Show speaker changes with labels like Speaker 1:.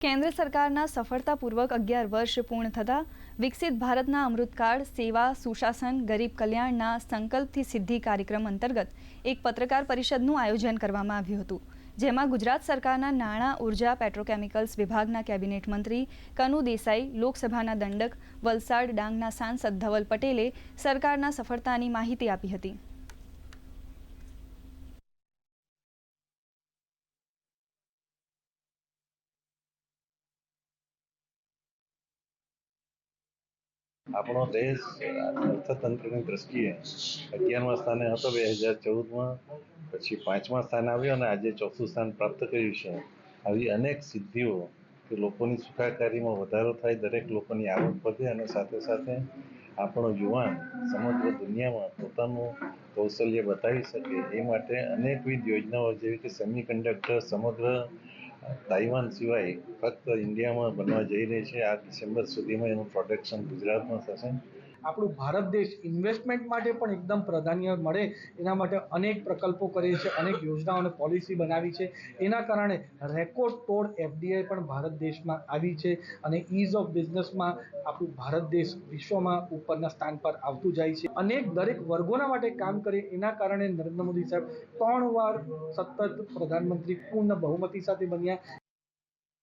Speaker 1: કેન્દ્ર સરકારના સફળતાપૂર્વક 11 વર્ષ પૂર્ણ થતાં વિકસિત ભારતના અમૃતકાળ સેવા સુશાસન ગરીબ કલ્યાણના સંકલ્પથી સિદ્ધિ કાર્યક્રમ અંતર્ગત એક પત્રકાર પરિષદનું આયોજન કરવામાં આવ્યું હતું, જેમાં ગુજરાત સરકારના નાણાં ઉર્જા પેટ્રોકેમિકલ્સ વિભાગના કેબિનેટ મંત્રી કનુ દેસાઈ, લોકસભાના દંડક વલસાડ ડાંગના સાંસદ ધવલ પટેલે સરકારના સફળતાની માહિતી આપી હતી.
Speaker 2: આપણો દેશ અર્થતંત્રની દ્રષ્ટિએ 11મા સ્થાને હતો 2014માં, પછી 5મા સ્થાને આવ્યો અને આજે 4થું સ્થાન પ્રાપ્ત કર્યું છે. આવી અનેક સિદ્ધિઓ કે લોકોની સુખાકારીમાં વધારો થાય, દરેક લોકોની આવક વધે અને સાથે સાથે આપણો યુવાન સમગ્ર દુનિયામાં પોતાનું કૌશલ્ય બતાવી શકે એ માટે અનેકવિધ યોજનાઓ જેવી કે સેમિકન્ડક્ટર સમગ્ર તાઇવાન સિવાય ફક્ત ઇન્ડિયામાં બનવા જઈ રહી છે. આ ડિસેમ્બર સુધીમાં એનું પ્રોડક્શન ગુજરાતમાં થશે.
Speaker 3: આપણું ભારત દેશ ઇન્વેસ્ટમેન્ટ માટે પણ એકદમ પ્રાધાન્ય મળે એના માટે અનેક પ્રકલ્પો કરે છે, અનેક યોજનાઓ અને પોલિસી બનાવી છે. એના કારણે રેકોર્ડ તોડ એફડીઆઈ પણ ભારત દેશમાં આવી છે અને ઇઝ ઓફ બિઝનેસમાં આપણું ભારત દેશ વિશ્વમાં ઉપરના સ્થાન પર આવતું જાય છે. અનેક દરેક વર્ગોના માટે કામ કરે એના કારણે નરેન્દ્ર મોદી સાહેબ 3 વાર સતત પ્રધાનમંત્રી પૂર્ણ બહુમતી સાથે બન્યા.